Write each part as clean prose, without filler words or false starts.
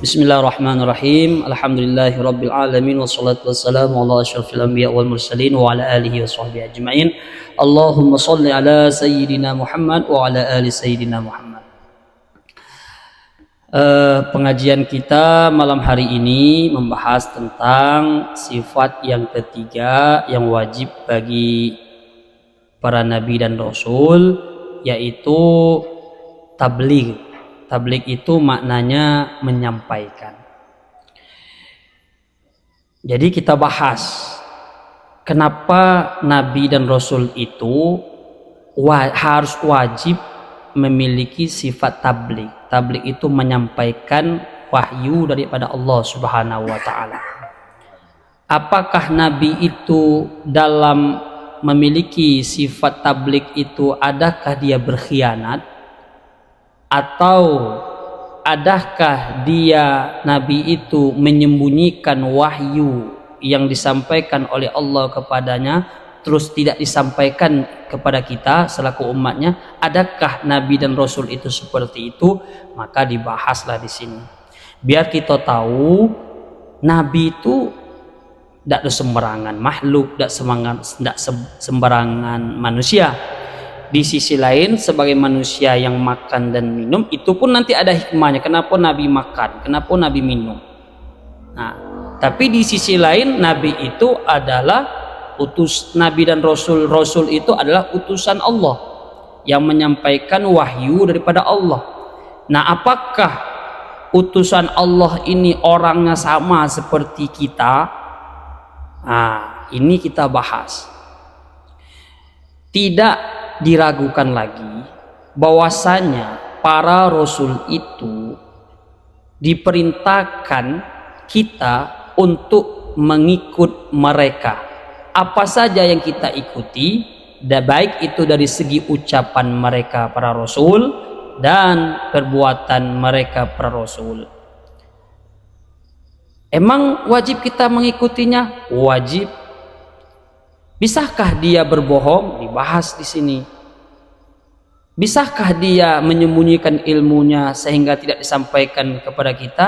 Bismillahirrahmanirrahim. Alhamdulillahirabbil alamin wassalatu wassalamu ala asyrafil anbiya wal mursalin wa ala alihi wa sahbihi ajmain. Allahumma shalli ala sayyidina Muhammad wa ala ali sayyidina Muhammad. Pengajian kita malam hari ini membahas tentang sifat yang ketiga yang wajib bagi para nabi dan rasul, yaitu tabligh. Tabligh itu maknanya menyampaikan. Jadi kita bahas kenapa nabi dan rasul itu harus wajib memiliki sifat tabligh. Tabligh itu menyampaikan wahyu daripada Allah Subhanahu wa taala. Apakah nabi itu dalam memiliki sifat tabligh itu adakah dia berkhianat? Atau adakah dia nabi itu menyembunyikan wahyu yang disampaikan oleh Allah kepadanya terus tidak disampaikan kepada kita selaku umatnya? Adakah nabi dan rasul itu seperti itu? Maka dibahaslah di sini biar kita tahu nabi itu tidak sembarangan makhluk, tidak sembarangan manusia. Di sisi lain sebagai manusia yang makan dan minum itu pun nanti ada hikmahnya. Kenapa nabi makan, kenapa nabi minum. Nah, tapi di sisi lain nabi itu adalah nabi dan rasul itu adalah utusan Allah yang menyampaikan wahyu daripada Allah. Nah, apakah utusan Allah ini orangnya sama seperti kita? Nah, ini kita bahas. Tidak diragukan lagi bahwasanya para rasul itu diperintahkan kita untuk mengikut mereka. Apa saja yang kita ikuti, baik itu dari segi ucapan mereka para rasul dan perbuatan mereka para rasul. Emang wajib kita mengikutinya? Wajib. Bisakah dia berbohong? Dibahas di sini. Bisakah dia menyembunyikan ilmunya sehingga tidak disampaikan kepada kita?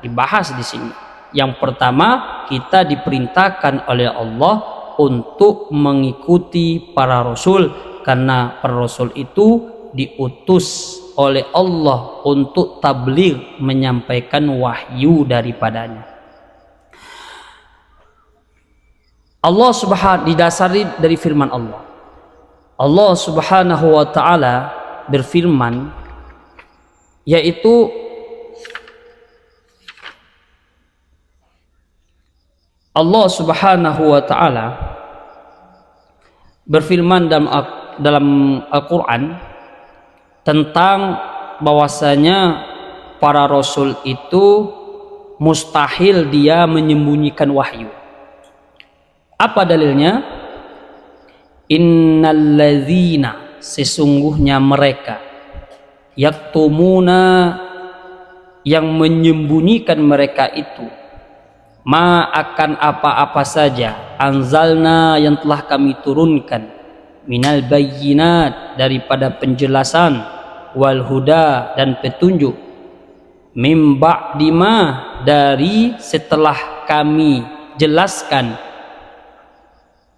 Dibahas di sini. Yang pertama, kita diperintahkan oleh Allah untuk mengikuti para rasul karena para rasul itu diutus oleh Allah untuk tabligh, menyampaikan wahyu daripadanya. Allah Subhanahu didasari dari firman Allah. Allah Subhanahu wa taala berfirman, yaitu Allah Subhanahu wa taala berfirman dalam Al-Qur'an tentang bahwasanya para rasul itu mustahil dia menyembunyikan wahyu. Apa dalilnya? Innalladzina, sesungguhnya mereka, yaktumuna, yang menyembunyikan mereka itu, ma akan apa-apa saja, anzalna, yang telah kami turunkan, minal bayyinat, daripada penjelasan, wal huda, dan petunjuk, mim ba'dima, dari setelah kami jelaskan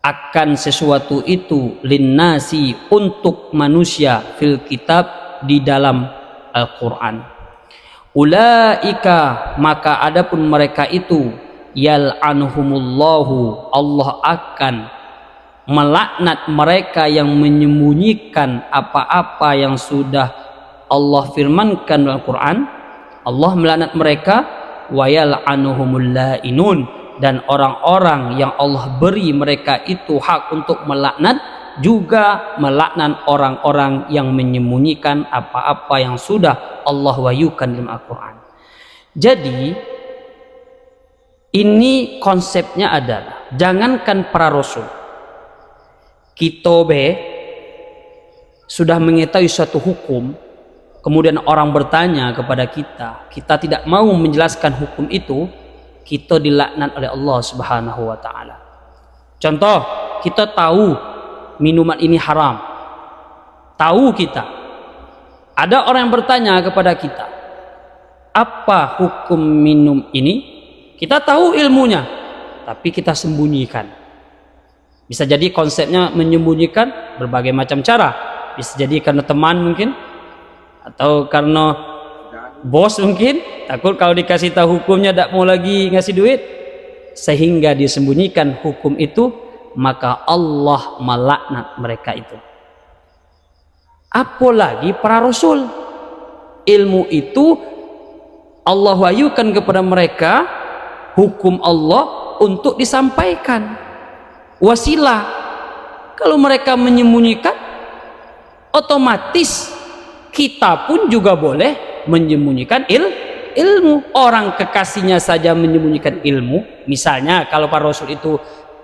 akan sesuatu itu, linnasi, untuk manusia, fil kitab, di dalam Al-Quran. Ulaika, maka adapun mereka itu, yal'anuhumullahu, Allah akan melaknat mereka yang menyembunyikan apa-apa yang sudah Allah firmankan dalam Al-Quran. Allah melaknat mereka. Wa yal'anuhumul la'inun, dan orang-orang yang Allah beri mereka itu hak untuk melaknat juga melaknat orang-orang yang menyembunyikan apa-apa yang sudah Allah wahyukan dalam Al-Quran. Jadi ini konsepnya adalah, jangankan para rasul, kita sudah mengetahui suatu hukum, kemudian orang bertanya kepada kita, kita tidak mau menjelaskan hukum itu, kita dilaknat oleh Allah Subhanahu wa taala. Contoh, kita tahu minuman ini haram. Tahu kita. Ada orang yang bertanya kepada kita, apa hukum minum ini? Kita tahu ilmunya, tapi kita sembunyikan. Bisa jadi konsepnya menyembunyikan berbagai macam cara. Bisa jadi karena teman mungkin, atau karena bos mungkin, takut kalau dikasih tahu hukumnya tidak mau lagi ngasih duit, sehingga disembunyikan hukum itu, maka Allah melaknat mereka itu. Apalagi para rasul, ilmu itu Allah wahyukan kepada mereka, hukum Allah untuk disampaikan, wasilah. Kalau mereka menyembunyikan, otomatis kita pun juga boleh menyembunyikan ilmu. Orang kekasihnya saja menyembunyikan ilmu, misalnya kalau para rasul itu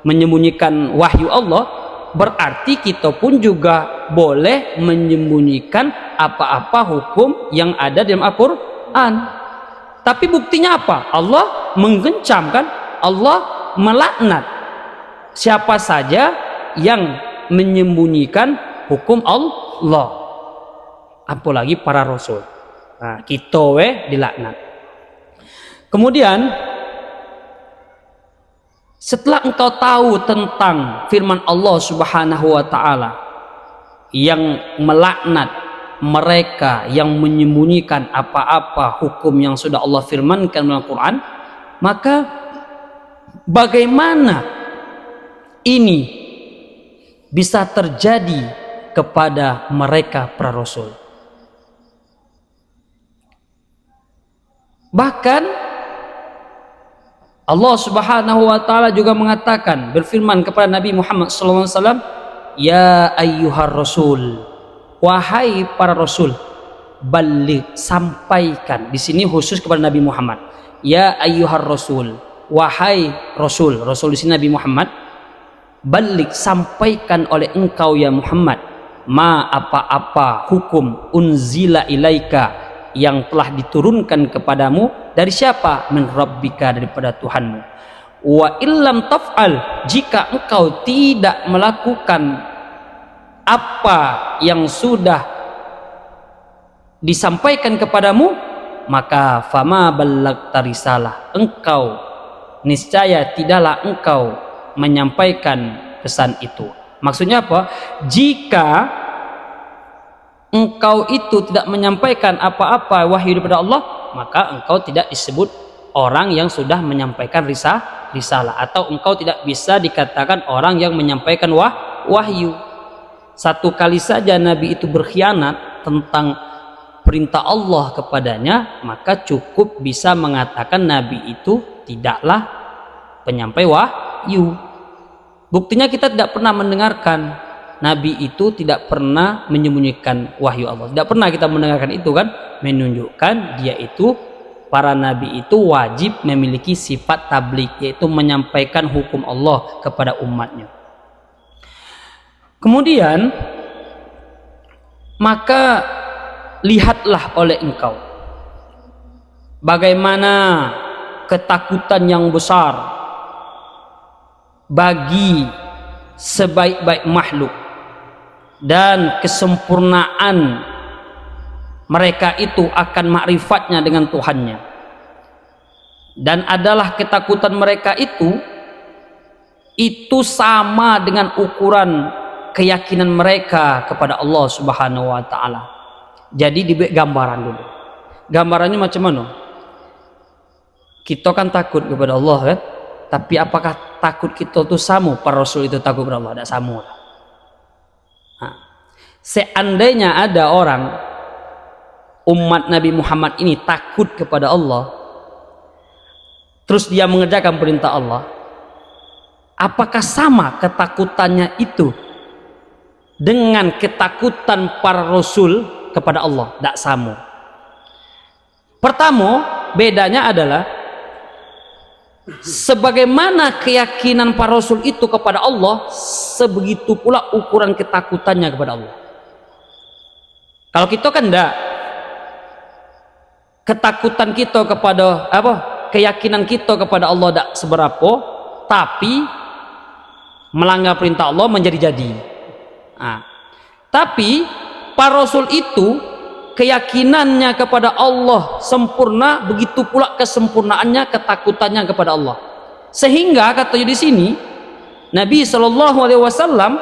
menyembunyikan wahyu Allah, berarti kita pun juga boleh menyembunyikan apa-apa hukum yang ada dalam Al-Quran. Tapi buktinya apa? Allah menggencam kan? Allah melaknat siapa saja yang menyembunyikan hukum Allah, apalagi para rasul. Nah, kita dilaknat. Kemudian setelah engkau tahu tentang firman Allah Subhanahu wa taala yang melaknat mereka yang menyembunyikan apa-apa hukum yang sudah Allah firmankan dalam Al-Quran, maka bagaimana ini bisa terjadi kepada mereka para rasul? Bahkan Allah Subhanahu wa taala juga mengatakan, berfirman kepada Nabi Muhammad SAW, ya ayyuhar rasul, wahai para rasul, balik, sampaikan. Di sini khusus kepada Nabi Muhammad. Ya ayyuhar rasul, wahai rasul. Rasul di sini Nabi Muhammad. Balik, sampaikan oleh engkau ya Muhammad, ma apa-apa hukum unzila ilaika yang telah diturunkan kepadamu dari siapa? Min rabbika, daripada Tuhanmu. Wa illam taf'al, jika engkau tidak melakukan apa yang sudah disampaikan kepadamu, maka fama ballagta risalah, engkau niscaya tidaklah engkau menyampaikan pesan itu. Maksudnya apa? Jika engkau itu tidak menyampaikan apa-apa wahyu daripada Allah, maka engkau tidak disebut orang yang sudah menyampaikan risalah, atau engkau tidak bisa dikatakan orang yang menyampaikan wahyu. Satu kali saja Nabi itu berkhianat tentang perintah Allah kepadanya, maka cukup bisa mengatakan Nabi itu tidaklah penyampai wahyu. Buktinya kita tidak pernah mendengarkan Nabi itu tidak pernah menyembunyikan wahyu Allah. Tidak pernah kita mendengarkan itu kan, menunjukkan dia itu, para nabi itu wajib memiliki sifat tabligh, yaitu menyampaikan hukum Allah kepada umatnya. Kemudian maka lihatlah oleh engkau bagaimana ketakutan yang besar bagi sebaik-baik makhluk dan kesempurnaan mereka itu akan makrifatnya dengan Tuhannya, dan adalah ketakutan mereka itu sama dengan ukuran keyakinan mereka kepada Allah Subhanahu wa taala. Jadi dibuat gambaran dulu. Gambarannya macam mana? Kita kan takut kepada Allah kan? Tapi apakah takut kita itu sama? Para rasul itu takut kepada Allah? Tidak sama. Nah, seandainya ada orang umat Nabi Muhammad ini takut kepada Allah, terus dia mengerjakan perintah Allah, apakah sama ketakutannya itu dengan ketakutan para rasul kepada Allah? Tidak sama. Pertama, bedanya adalah sebagaimana keyakinan para rasul itu kepada Allah, sebegitu pula ukuran ketakutannya kepada Allah. Kalau kita kan tidak, ketakutan kita kepada keyakinan kita kepada Allah tidak seberapa, tapi melanggar perintah Allah menjadi-jadi. Nah, tapi para rasul itu keyakinannya kepada Allah sempurna, begitu pula kesempurnaannya ketakutannya kepada Allah. Sehingga katanya di sini Nabi Shallallahu Alaihi Wasallam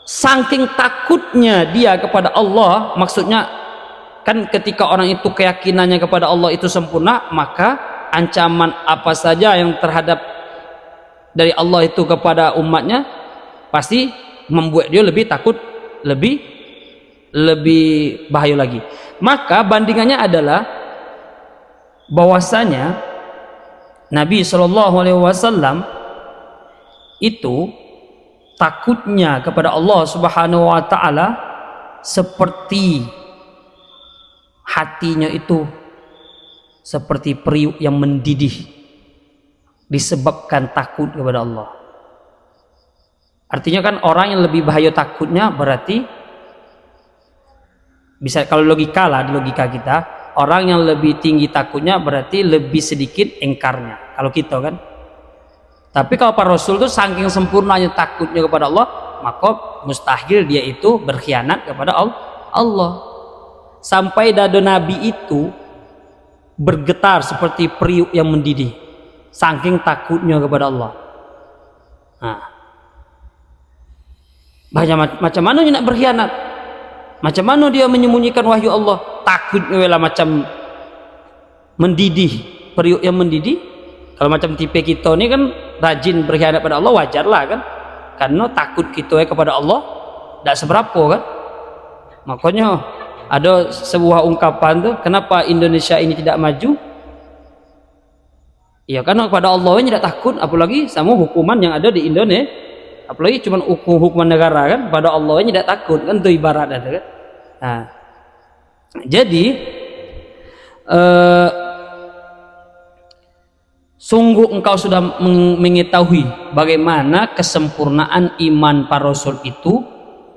saking takutnya dia kepada Allah, maksudnya kan ketika orang itu keyakinannya kepada Allah itu sempurna, maka ancaman apa saja yang terhadap dari Allah itu kepada umatnya pasti membuat dia lebih takut, lebih bahaya lagi. Maka bandingannya adalah bahwasanya Nabi Shallallahu Alaihi Wasallam itu takutnya kepada Allah Subhanahu Wa Taala seperti hatinya itu seperti periuk yang mendidih disebabkan takut kepada Allah. Artinya kan orang yang lebih bahaya takutnya berarti bisa, kalau logika lah, di logika kita, orang yang lebih tinggi takutnya berarti lebih sedikit engkarnya kalau kita kan. Tapi kalau para rasul itu saking sempurnanya takutnya kepada Allah, maka mustahil dia itu berkhianat kepada Allah. Sampai dada Nabi itu bergetar seperti periuk yang mendidih saking takutnya kepada Allah. Nah, macam mana dia nak berkhianat? Macam mana dia menyembunyikan wahyu Allah? Takutnya lah macam mendidih, periuk yang mendidih. Kalau macam tipe kita ni kan rajin berkhianat pada Allah, wajar lah kan, karena takut kita kepada Allah tak seberapa kan. Makanya ada sebuah ungkapan tu, kenapa Indonesia ini tidak maju? Ya karena kepada Allah ini tidak takut, apalagi sama hukuman yang ada di Indonesia, apalagi cuma hukuman negara kan, pada Allah ini tidak takut kan, itu ibarat ada kan. Nah, jadi sungguh engkau sudah mengetahui bagaimana kesempurnaan iman para rasul itu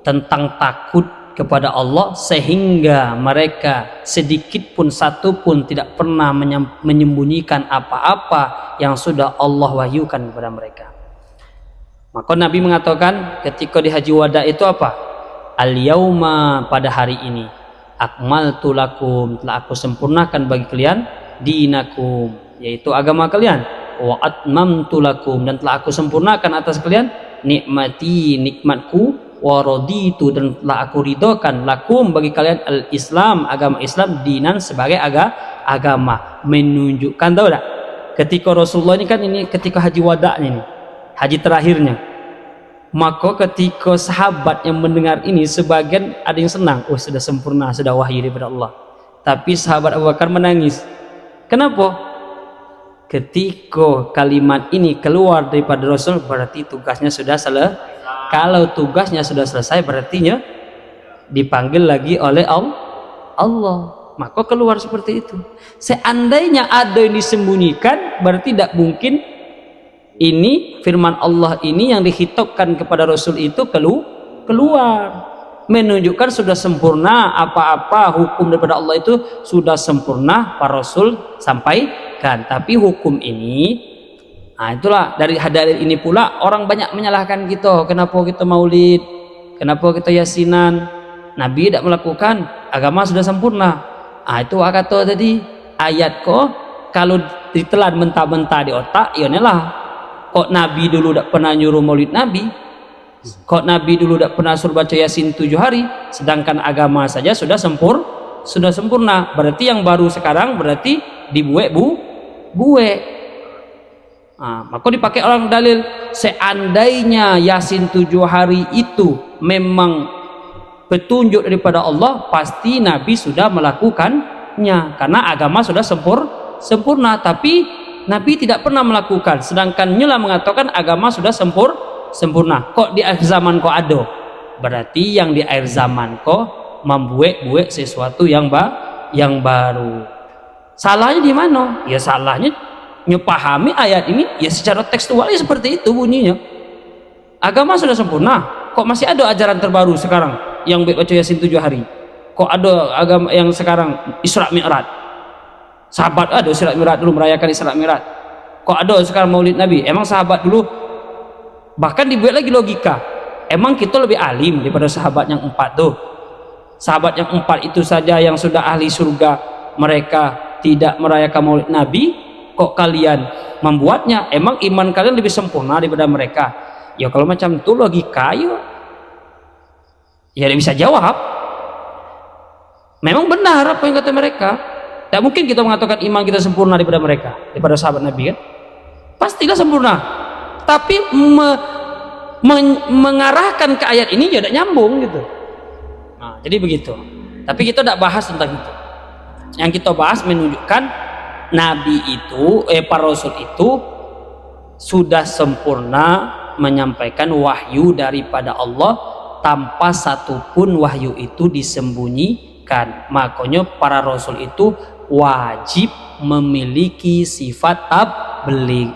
tentang takut kepada Allah, sehingga mereka sedikit pun, satu pun tidak pernah menyembunyikan apa-apa yang sudah Allah wahyukan kepada mereka. Maka Nabi mengatakan ketika di haji wada itu apa? Al-yauma, pada hari ini, akmaltu lakum, telah aku sempurnakan bagi kalian dinakum, yaitu agama kalian, wa atmamtu lakum, dan telah aku sempurnakan atas kalian nikmati, nikmatku, wa raditu, dan telah aku ridhokan lakum, bagi kalian al-Islam, agama Islam, dinan, sebagai agama. Menunjukkan, tahu tak, ketika Rasulullah ini kan, ini ketika haji wada ini, haji terakhirnya, maka ketika sahabat yang mendengar ini, sebagian ada yang senang, oh sudah sempurna, sudah wahyu daripada Allah. Tapi sahabat Abu Bakar menangis. Kenapa? Ketika kalimat ini keluar daripada Rasul, berarti tugasnya sudah selesai. Kalau tugasnya sudah selesai, berarti dipanggil lagi oleh Allah. Maka keluar seperti itu. Seandainya ada yang disembunyikan, berarti tidak mungkin ini firman Allah ini yang dihitopkan kepada Rasul itu keluar, menunjukkan sudah sempurna apa-apa hukum daripada Allah itu sudah sempurna para Rasul sampaikan. Tapi hukum ini, nah itulah dari dalil ini pula orang banyak menyalahkan kita. Kenapa kita maulid, kenapa kita yasinan? Nabi tidak melakukan, agama sudah sempurna. Ah itu kata tadi ayat kok kalau ditelan mentah-mentah di otak, ya lah. Kok Nabi dulu tidak pernah nyuruh maulid Nabi? Kok Nabi dulu tidak pernah suruh baca Yasin 7 hari? Sedangkan agama saja sudah sempurna. Berarti yang baru sekarang berarti dibuat buat. Nah, maka dipakai orang dalil, seandainya Yasin 7 hari itu memang petunjuk daripada Allah, pasti Nabi sudah melakukannya, karena agama sudah sempurna. Tapi Nabi tidak pernah melakukan, sedangkan nyala mengatakan agama sudah sempurna. Kok di akhir zaman kok ada? Berarti yang di akhir zaman kok membuat sesuatu yang baru. Salahnya di mana? Ya salahnya nyepahami ayat ini ya secara tekstualnya seperti itu bunyinya. Agama sudah sempurna, kok masih ada ajaran terbaru sekarang yang baca Yasin 7 hari? Kok ada agama yang sekarang Isra Mi'raj? Sahabat ada Isra Mi'raj dulu, merayakan Isra Mi'raj. Kok ada sekarang maulid Nabi? Emang sahabat dulu, bahkan dibuat lagi logika, emang kita lebih alim daripada sahabat yang 4 tuh? Sahabat yang 4 itu saja yang sudah ahli surga, mereka tidak merayakan Maulid Nabi, kok kalian membuatnya? Emang iman kalian lebih sempurna daripada mereka? Ya kalau macam itu logika ya dia bisa jawab. Memang benar apa yang kata mereka. Tidak mungkin kita mengatakan iman kita sempurna daripada mereka, daripada sahabat Nabi kan? Pastilah sempurna. Tapi mengarahkan ke ayat ini ya tidak nyambung gitu. Nah, jadi begitu. Tapi kita tidak bahas tentang itu. Yang kita bahas menunjukkan Nabi itu, para Rasul itu sudah sempurna menyampaikan wahyu daripada Allah tanpa satupun wahyu itu disembunyikan. Makanya para Rasul itu wajib memiliki sifat tabligh.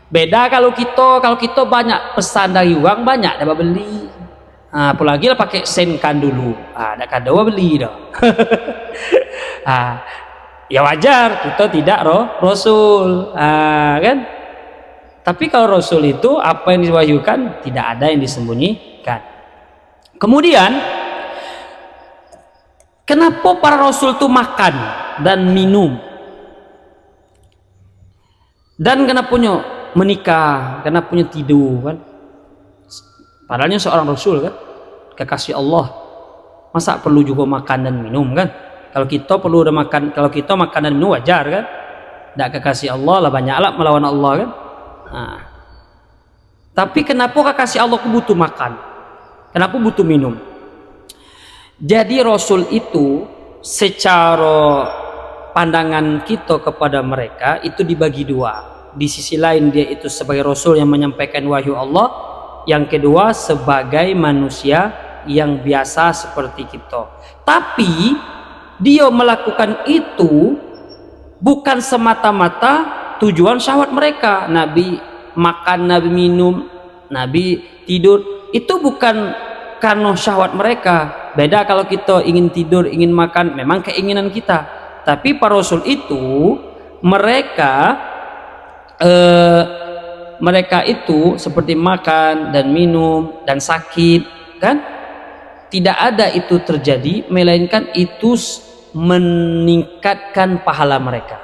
Beda kalau kita banyak pesan dari uang, banyak dapat beli. Apalagi lah pakai sen kan dulu. Ada kado beli dah. Ya wajar kita tidak Rasul, kan? Tapi kalau Rasul itu apa yang diwahyukan tidak ada yang disembunyikan. Kemudian kenapa para Rasul itu makan dan minum? Dan kenapa punya menikah? Kenapa punya tidur kan? Padahalnya seorang Rasul kan, kekasih Allah. Masa perlu juga makan dan minum kan? Kalau kita perlu makan, kalau kita makan dan minum wajar kan? Tidak kekasih Allah lah banyaklah melawan Allah kan? Tapi kenapa kekasih Allah butuh makan? Kenapa butuh minum? Jadi Rasul itu secara pandangan kita kepada mereka itu dibagi dua. Di sisi lain dia itu sebagai Rasul yang menyampaikan wahyu Allah, yang kedua sebagai manusia yang biasa seperti kita. Tapi dia melakukan itu bukan semata-mata tujuan syahwat mereka. Nabi makan, Nabi minum, Nabi tidur, itu bukan karena syahwat mereka. Beda kalau kita ingin tidur, ingin makan, memang keinginan kita. Tapi para Rasul itu mereka itu seperti makan dan minum dan sakit kan, tidak ada itu terjadi melainkan itu meningkatkan pahala mereka.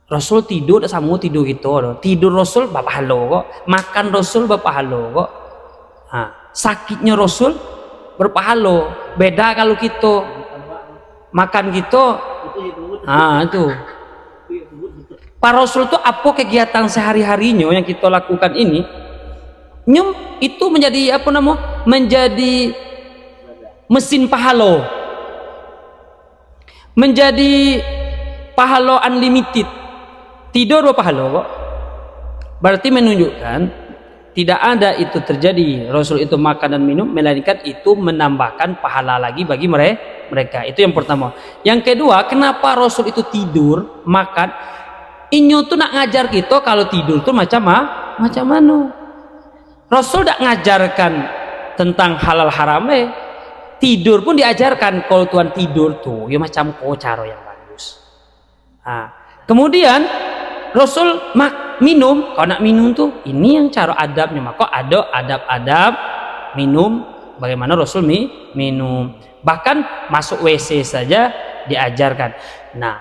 Rasul tidur sama tidur gitu, tidur Rasul berpahala kok, makan Rasul berpahala kok, sakitnya Rasul berpahala. Beda kalau kita makan gitu, itu para Rasul itu apa kegiatan sehari-harinya yang kita lakukan ini, itu menjadi apa namanya, menjadi mesin pahala, menjadi pahala unlimited. Tidur berpahala kok. Berarti menunjukkan tidak ada itu terjadi Rasul itu makan dan minum melainkan itu menambahkan pahala lagi bagi mereka. Itu yang pertama. Yang kedua, kenapa Rasul itu tidur makan? Inyo tuh nak ngajar kita kalau tidur tuh macam mana? Rasul tidak ngajarkan tentang halal haram. Tidur pun diajarkan. Kalau tuan tidur tuh ya macam cara yang bagus. Kemudian Rasul minum, kalau nak minum tuh ini yang cara adabnya, maka ada adab-adab minum, bagaimana Rasul minum, bahkan masuk WC saja diajarkan. Nah,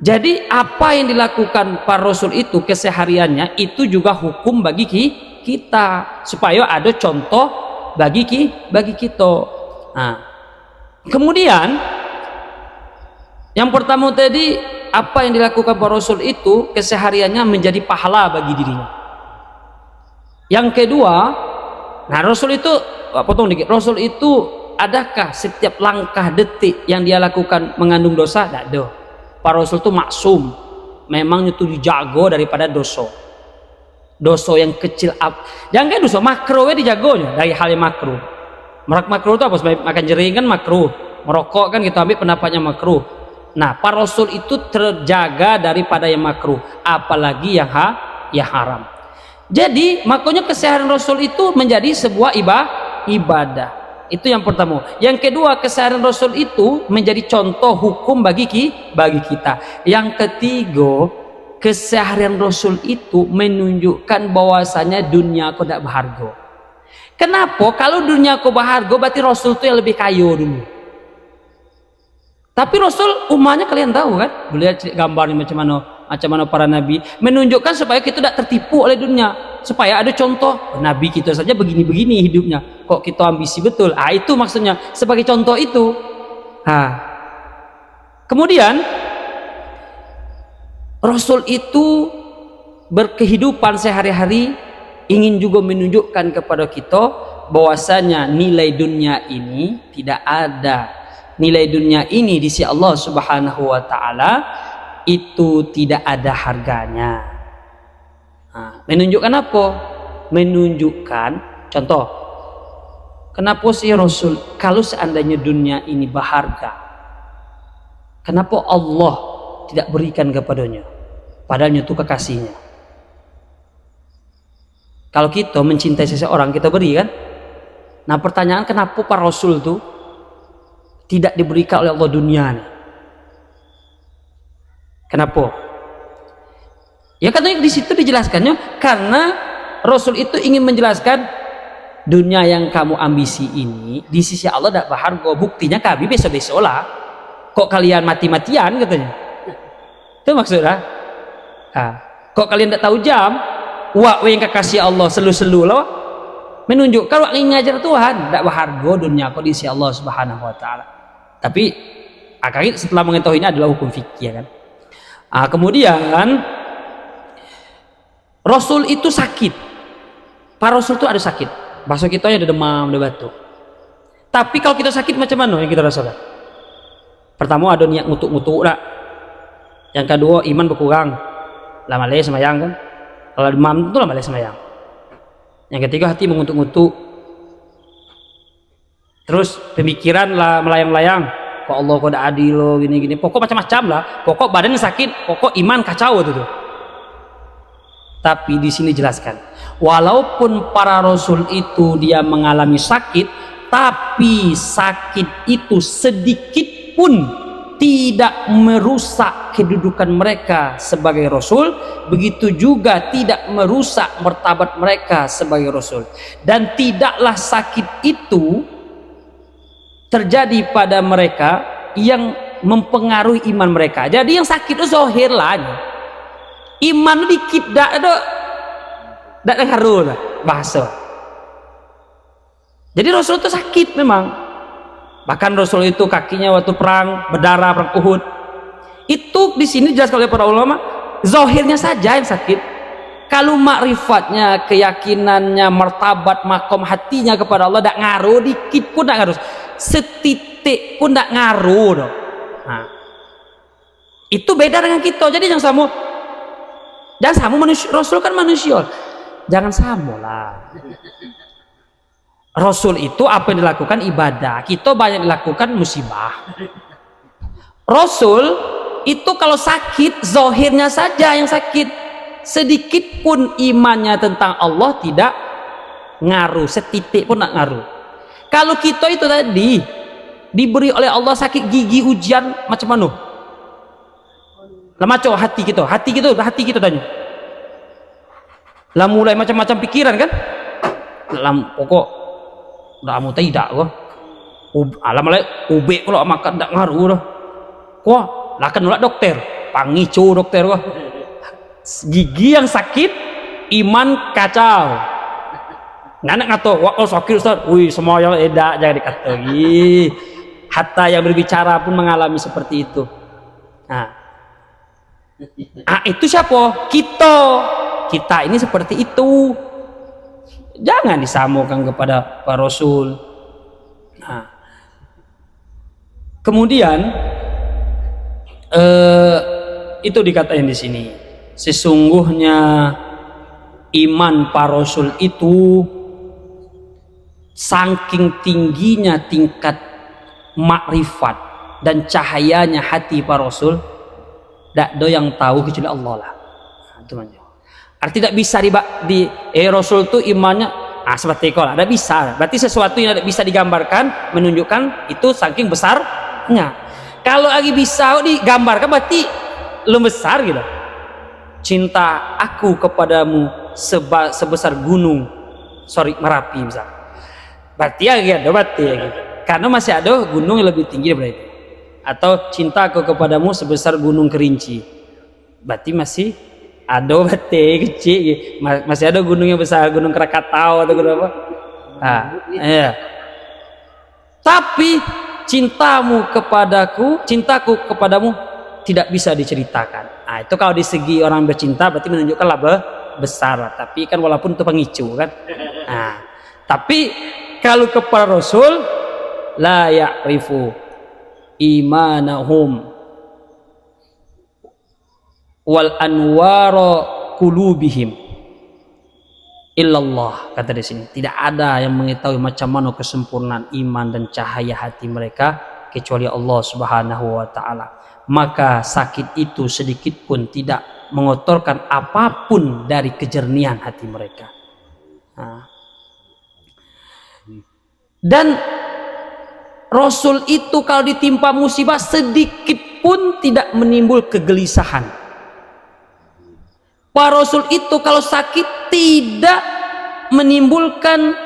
jadi apa yang dilakukan para Rasul itu kesehariannya itu juga hukum bagi kita, supaya ada contoh bagi kita. Kemudian yang pertama tadi, apa yang dilakukan para Rasul itu kesehariannya menjadi pahala bagi dirinya. Yang kedua, Rasul itu potong dikit. Rasul itu adakah setiap langkah detik yang dia lakukan mengandung dosa? Tidak ada. Para Rasul itu maksum, memang itu dijago daripada dosa yang kecil. Jangan kayak dosa makro dijagonya dari hal yang makruh. Makruh itu apa? Makan jering kan makruh, merokok kan kita ambil pendapatnya makruh. Nah, para Rasul itu terjaga daripada yang makruh, apalagi yang haram. Jadi makanya keseharian Rasul itu menjadi sebuah ibadah. Itu yang pertama. Yang kedua, keseharian Rasul itu menjadi contoh hukum bagi kita. Yang ketiga, keseharian Rasul itu menunjukkan bahwasanya dunia kok tidak berharga. Kenapa? Kalau dunia kau berharga, berarti Rasul itu yang lebih kaya dulu. Tapi Rasul umatnya kalian tahu kan? Lihat gambarnya macam mana para nabi, menunjukkan supaya kita tidak tertipu oleh dunia, supaya ada contoh nabi kita saja begini-begini hidupnya, kok kita ambisi betul. Itu maksudnya sebagai contoh itu. Kemudian Rasul itu berkehidupan sehari-hari ingin juga menunjukkan kepada kita bahwasanya nilai dunia ini tidak ada. Nilai dunia ini di sisi Allah Subhanahu wa taala itu tidak ada harganya. Menunjukkan apa? Menunjukkan contoh. Kenapa sih Rasul kalau seandainya dunia ini berharga, kenapa Allah tidak berikan kepadanya? Padahal itu kekasihnya. Kalau kita mencintai seseorang, kita beri kan? Nah pertanyaan, kenapa para Rasul itu tidak diberikan oleh Allah dunia nih? Kenapa? Ya katanya di situ dijelaskannya karena Rasul itu ingin menjelaskan dunia yang kamu ambisi ini di sisi Allah tidak berharga. Buktinya kami besok-besok lah. Kok kalian mati-matian katanya? Itu maksudnya. Kok kalian tidak tahu jam? Wak yang kekasih Allah selu-selu loh. Menunjukkan wak ingin ngajar Tuhan tidak berharga dunia kok di sisi Allah Subhanahu wa taala. Tapi akhirnya setelah mengetahui ini adalah hukum fikih ya kan. Kemudian Rasul itu sakit. Para Rasul itu ada sakit. Bahasa kita ada demam, ada batuk. Tapi kalau kita sakit macam mana yang kita rasakan? Pertama ada niat ngutuk-ngutuk tak. Yang kedua iman berkurang. Lama lagi semayang kan. Kalau demam itu lama lagi semayang. Yang ketiga hati mengutuk-ngutuk. Terus pemikiran lah melayang-layang. Kok Allah kok tidak adil loh gini-gini. Pokok macam-macam lah. Pokok badan sakit. Pokok iman kacau itu tuh. Tapi di sini jelaskan, walaupun para Rasul itu dia mengalami sakit, tapi sakit itu sedikit pun tidak merusak kedudukan mereka sebagai Rasul, begitu juga tidak merusak martabat mereka sebagai Rasul. Dan tidaklah sakit itu terjadi pada mereka yang mempengaruhi iman mereka. Jadi yang sakit itu zahir lah. Iman dikit dak ngaruh bahasa. Jadi Rasul itu sakit memang. Bahkan Rasul itu kakinya waktu perang berdarah, perang Uhud. Itu di sini jelas oleh para ulama, zahirnya saja yang sakit. Kalau makrifatnya, keyakinannya, martabat, makom hatinya kepada Allah dak ngaruh, dikit pun dak ngaruh. Setitik pun dak ngaruh dong. Itu beda dengan kita. Jadi yang sama. Jangan sama manusia, Rasul kan manusia. Jangan sama lah. Rasul itu apa yang dilakukan ibadah, kita banyak dilakukan musibah. Rasul itu kalau sakit zahirnya saja yang sakit, sedikit pun imannya tentang Allah tidak ngaruh, setitik pun tidak ngaruh. Kalau kita itu tadi diberi oleh Allah sakit gigi ujian macam mana? Lah macam hati kita tanya. Lah mulai macam-macam pikiran kan? Dalam pokok dah mau tidak gua. Alam mulai ube kalau makan tak ngaruh dah. Kok lah kan nolak dokter, pangicu dokter gua. Gigi yang sakit, iman kacau. Nganak ngato, wah kalau sakit Ustaz, wih semua yang edak jangan dikata lagi. Hatta yang berbicara pun mengalami seperti itu. Itu siapa? Kita ini seperti itu. Jangan disamakan kepada para Rasul. Kemudian itu dikatain di sini. Sesungguhnya iman para Rasul itu saking tingginya tingkat makrifat dan cahayanya hati para Rasul, tidak ada yang tahu kecuali Allah lah. Arti tidak bisa Rasul itu imannya seperti itu lah, tidak bisa. Berarti sesuatu yang tidak bisa digambarkan, menunjukkan itu saking besarnya. Kalau lagi bisa digambarkan berarti lebih besar gitu. Cinta aku kepadamu sebesar gunung Merapi misal. berarti ya gitu, berarti ya gitu. Karena masih ada gunung yang lebih tinggi daripada itu. Atau cintaku kepadamu sebesar gunung Kerinci, berarti masih ada berarti kecil gitu. Masih ada gunung yang besar, gunung Krakatau atau gunung apa. Nah, iya. Tapi cintamu kepadaku, cintaku kepadamu tidak bisa diceritakan. Nah, itu kalau di segi orang bercinta berarti menunjukkan lebih besar. Tapi kan walaupun itu pengicu kan. Nah, tapi kalau kepada Rasul la ya'rifu imanahum wal anwara qulubihim illallah, kata di sini. Tidak ada yang mengetahui macam mana kesempurnaan iman dan cahaya hati mereka kecuali Allah Subhanahu wa taala. Maka sakit itu sedikit pun tidak mengotorkan apapun dari kejernihan hati mereka. Nah. Dan Rasul itu kalau ditimpa musibah sedikit pun tidak menimbul kegelisahan. Pak Rasul itu kalau sakit tidak menimbulkan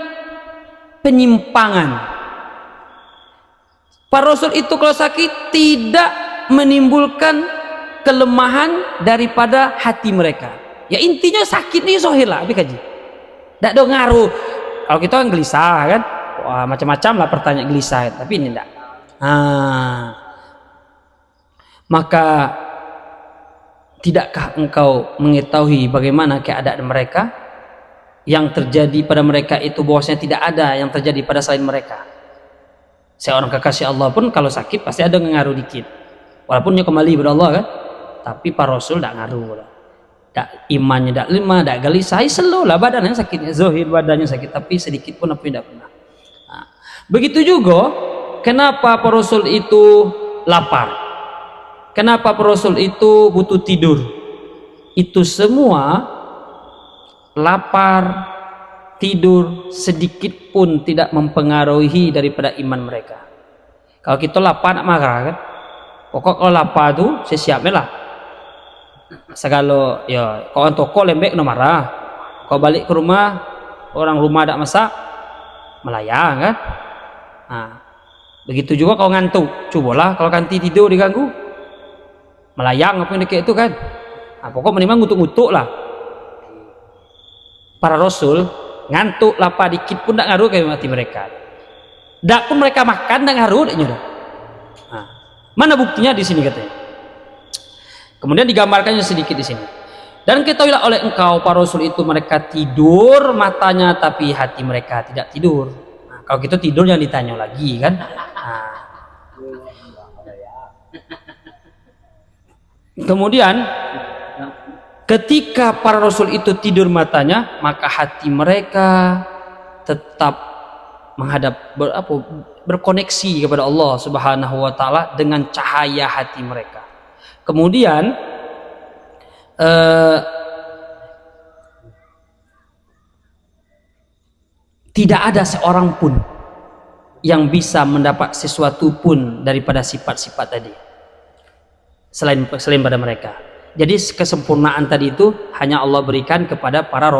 penyimpangan. Pak Rasul itu kalau sakit tidak menimbulkan kelemahan daripada hati mereka. Ya intinya sakit ini zohir lah, abi kaji. Tidak ada ngaruh. Kalau kita kan gelisah kan, wah macam-macam lah pertanyaan gelisah. Tapi ini tidak. Maka tidakkah engkau mengetahui bagaimana keadaan mereka? Yang terjadi pada mereka itu bahwasanya tidak ada yang terjadi pada selain mereka. Seorang kekasih Allah pun kalau sakit pasti ada ngaruh dikit. Walaupun dia kembali kepada Allah kan. Tapi para Rasul tidak ngaruh. Tak imannya tak lemah, tak gelisah, selalu lah badannya sakitnya, zahir badannya sakit, tapi sedikit pun apa tidak pernah. Nah, begitu juga kenapa para Rasul itu lapar, kenapa para Rasul itu butuh tidur. Itu semua lapar, tidur sedikit pun tidak mempengaruhi daripada iman mereka. Kalau kita lapar nak marah kan, pokok kalau lapar tu saya siapnya lah. Segala ya kau toko lembek no marah, kau balik ke rumah orang rumah tak masak melayang kan. Nah, begitu juga kau ngantuk, cobalah kalau kanti tidur diganggu melayang apa yang kayak itu kan. Nah, pokok minimal ngutuk-ngutuk lah. Para Rasul ngantuk lapar dikit pun tak ngaruh kayak mati mereka. Tak pun mereka makan tak ngaruh tak nyuruh. Nah, mana buktinya di sini katanya. Kemudian digambarkannya sedikit di sini. Dan ketahuilah oleh engkau para Rasul itu mereka tidur matanya tapi hati mereka tidak tidur. Nah, kalau kita tidur jangan ditanya lagi kan. Nah. Kemudian ketika para Rasul itu tidur matanya, maka hati mereka tetap menghadap berkoneksi kepada Allah Subhanahu wa taala dengan cahaya hati mereka. Kemudian tidak ada seorang pun yang bisa mendapat sesuatu pun daripada sifat-sifat tadi selain pada mereka. Jadi kesempurnaan tadi itu hanya Allah berikan kepada para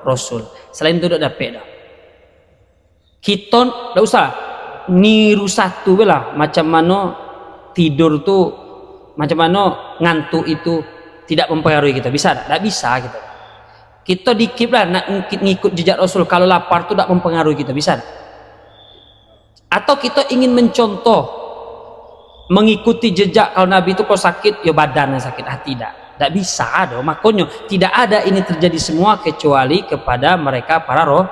Rasul. Selain itu tidak dapat dah. Kita tidak usah niru satu lah macam mana tidur tuh, macam mana ngantuk itu tidak mempengaruhi kita. Bisa tak? Tak bisa kita. Kita dikip lah nak ngikut jejak Rasul. Kalau lapar itu tak mempengaruhi kita. Bisa tak? Atau kita ingin mencontoh mengikuti jejak kalau Nabi itu kalau sakit ya badannya sakit, hati tidak bisa ada. Makanya tidak ada ini terjadi semua kecuali kepada mereka para Rasul.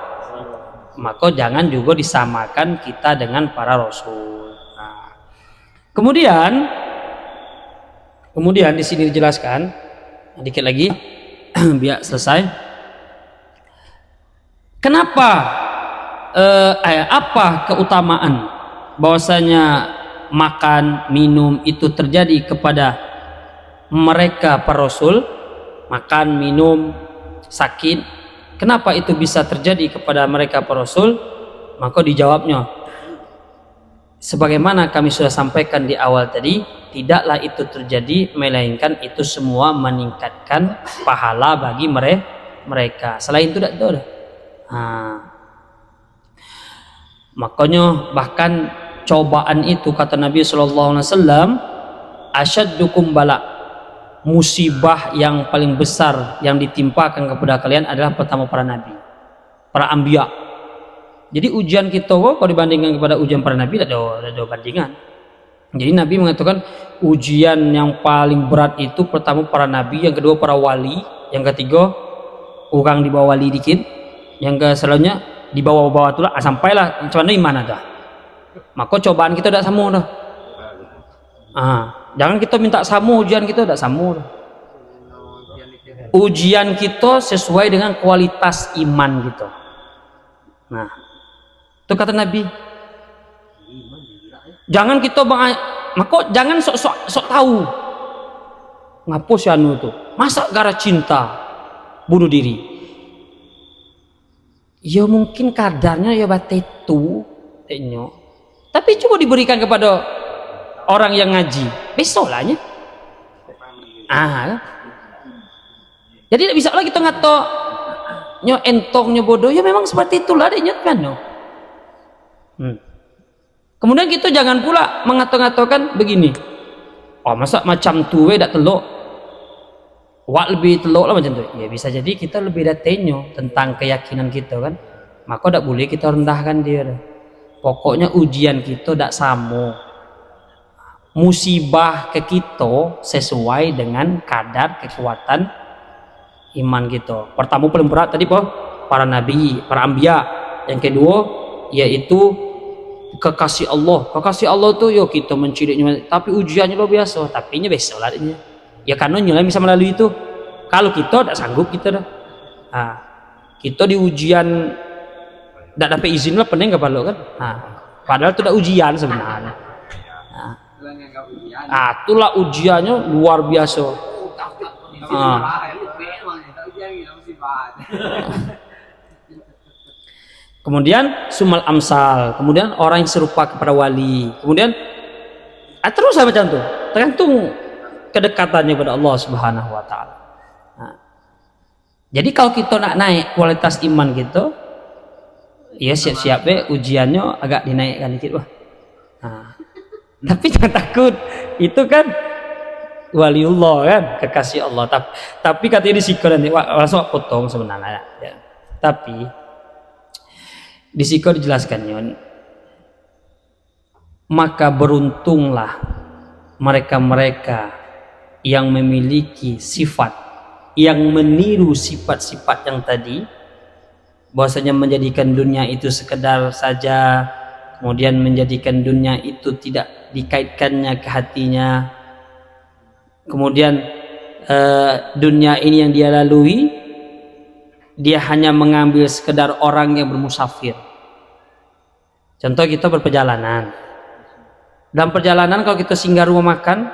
Maka jangan juga disamakan kita dengan para Rasul. Nah, Kemudian di sini dijelaskan dikit lagi biar selesai. Kenapa apa keutamaan bahwasanya makan minum itu terjadi kepada mereka para Rasul? Makan minum sakit, kenapa itu bisa terjadi kepada mereka para Rasul? Maka dijawabnya sebagaimana kami sudah sampaikan di awal tadi, tidaklah itu terjadi melainkan itu semua meningkatkan pahala bagi mereka. Selain itu tidak ada. Makanya bahkan cobaan itu kata Nabi Shallallahu Alaihi Wasallam, asyaddukum bala, musibah yang paling besar yang ditimpakan kepada kalian adalah pertama para nabi, para anbiya. Jadi ujian kita kalau dibandingkan kepada ujian para nabi tidak ada bandingan. Jadi Nabi mengatakan ujian yang paling berat itu pertama para nabi, yang kedua para wali, yang ketiga orang di bawah wali dikit, yang ke selanjutnya di bawah-bawah itulah sampailah macam mana iman ada. Maka cobaan kita tidak sama dah. Jangan kita minta sama ujian kita tidak sama dah. Ujian kita sesuai dengan kualitas iman kita. Nah, itu kata Nabi. Jangan kita maka jangan sok tahu. Ngapus ya anu itu. Masa gara cinta bunuh diri? Ya mungkin kadarnya ya batetu tenyo. Tapi coba diberikan kepada orang yang ngaji. Besok lahnya. Jadi tidak bisa lagi kita ngato nyo entong nyo bodoh. Ya memang seperti itulah adanya kan no. Kemudian kita jangan pula mengato-ngatokan begini. Oh masa macam tuwe dak telok. Wak lebih telok lah macam tu. Ya bisa jadi kita lebih datenyo tentang keyakinan kita kan. Maka tak boleh kita rendahkan dia. Pokoknya ujian kita tak sama. Musibah ke kita sesuai dengan kadar kekuatan iman kita. Pertama paling berat tadi para nabi, para anbiya. Yang kedua yaitu kekasih Allah. Kekasih Allah tuh yo kita mencirinya, tapi ujiannya luar biasa. Tapi nya besok lah adanya. Ya karena nyala bisa melalui itu. Kalau kita tidak sanggup kita dah. Kita di ujian tidak dapat izin lah pening kepala kan. Padahal itu tidak ujian sebenarnya. Itulah ujiannya luar biasa. Kemudian sumal amsal, kemudian orang yang serupa kepada wali, kemudian terus macam tu, tergantung kedekatannya kepada Allah Subhanahu Wa Taala. Jadi kalau kita nak naik kualitas iman kita, ya siap-siap ujiannya agak dinaikkan dikit Tapi jangan takut, itu kan waliullah kan, kekasih Allah. Tapi katanya disikor nanti, langsung potong sebenarnya. Ya. Tapi di situ dijelaskannya, maka beruntunglah mereka-mereka yang memiliki sifat yang meniru sifat-sifat yang tadi, bahwasanya menjadikan dunia itu sekedar saja, kemudian menjadikan dunia itu tidak dikaitkannya ke hatinya, kemudian dunia ini yang dia lalui, dia hanya mengambil sekedar orang yang bermusafir. Contoh kita berperjalanan. Dalam perjalanan kalau kita singgah rumah makan,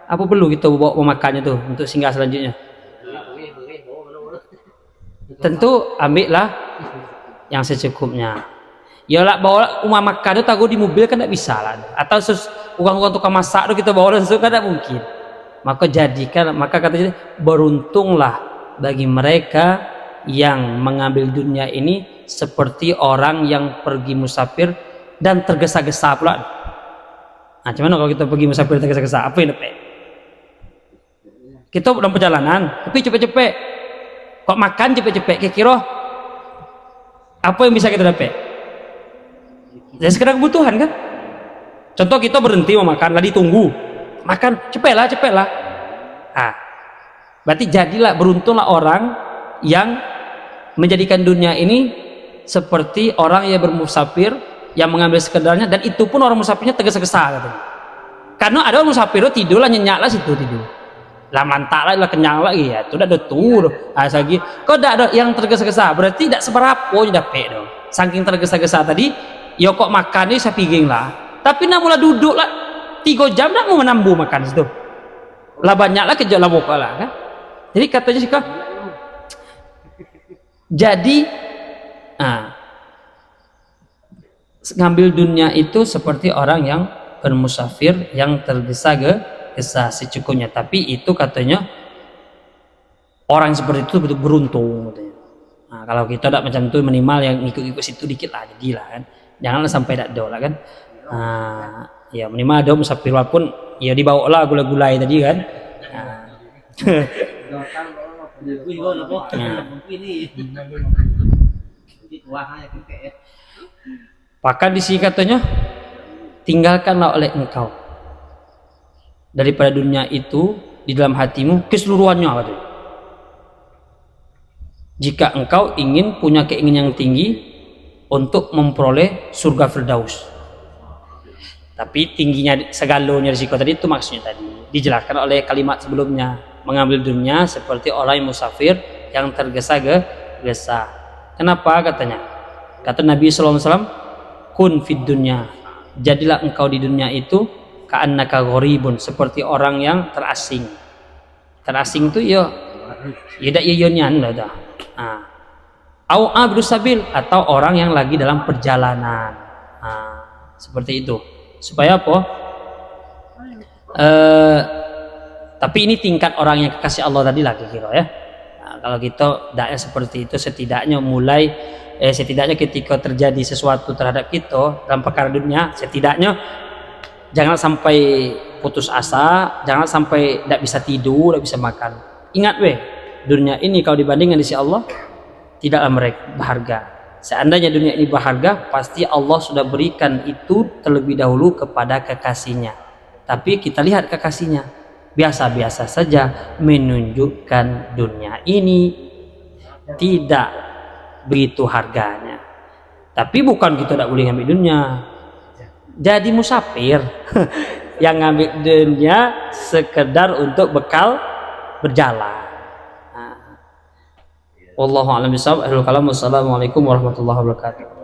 apa perlu kita bawa makannya tuh untuk singgah selanjutnya? Tentu ambillah yang secukupnya. Ya lah bawa rumah makan itu tahu di mobil kan tidak bisa lah. Atau uang-uang tukang masak itu kita bawa langsung kan tidak mungkin. Maka katanya beruntunglah bagi mereka yang mengambil dunia ini seperti orang yang pergi musafir dan tergesa-gesa pula. Cuman kalau kita pergi musafir tergesa-gesa, apa yang dapat? Kita dalam perjalanan, tapi cepet-cepet. Kok makan cepet-cepet, kira-kira apa yang bisa kita dapat? Ya sekedar kebutuhan kan? Contoh kita berhenti mau makan, lah ditunggu. Makan, cepetlah. Berarti jadilah beruntunglah orang yang menjadikan dunia ini seperti orang yang bermusafir yang mengambil sekedarnya, dan itu pun orang musafirnya tergesa-gesa katanya. Karena ada orang musafir tidur lah, nyenyak lah situ tidur. Lah mantak lah kenyang lagi ya, itu udah ada tur. Lagi kok tidak ada yang tergesa-gesa, berarti tidak seberapa nya dapat dong. Saking tergesa-gesa tadi, ya kok makan ini saya pingin lah. Tapi nak mula duduk lah 3 jam nak mau menambah makan situ. Lah banyak lah kerja lah boka lah kan. Jadi katanya sih kok. Jadi ngambil dunia itu seperti orang yang bermusafir yang tergesa-gesa secukupnya. Tapi itu katanya orang seperti itu betul beruntung katanya. Kalau kita tidak macam itu minimal yang ikut-ikut situ dikit lah jadilah kan. janganlah sampai tak ada lah kan. Ya minimal ada musafir walaupun ya dibawa lah gula-gulai tadi kan. Bahkan di sini katanya tinggalkanlah oleh engkau daripada dunia itu di dalam hatimu keseluruhannya katanya. Jika engkau ingin punya keinginan yang tinggi untuk memperoleh surga Firdaus. Tapi tingginya segalonya risiko tadi itu maksudnya tadi dijelaskan oleh kalimat sebelumnya, mengambil dunia seperti orang yang musafir yang tergesa-gesa. Kenapa katanya? Kata Nabi SAW, kun fid dunya, jadilah engkau di dunia itu ka'annaka gharibun, seperti orang yang terasing. Terasing itu ya dak yonyan dah. Au abdu sabil, atau orang yang lagi dalam perjalanan. Seperti itu. Supaya apa? Tapi ini tingkat orang yang kekasih Allah tadi lagi kira ya. Kalau kita daknya seperti itu, setidaknya ketika terjadi sesuatu terhadap kita dalam perkara dunia, setidaknya jangan sampai putus asa, jangan sampai tidak bisa tidur, tidak bisa makan. Ingat dunia ini kalau dibandingkan di sisi Allah tidaklah mereka berharga. Seandainya dunia ini berharga, pasti Allah sudah berikan itu terlebih dahulu kepada kekasihnya. Tapi kita lihat kekasihnya biasa-biasa saja, menunjukkan dunia ini tidak begitu harganya. Tapi bukan kita tidak boleh ngambil dunia, jadi musafir yang ngambil dunia sekedar untuk bekal berjalan. Wallahu a'lam bishawab. Assalamualaikum warahmatullahi wabarakatuh.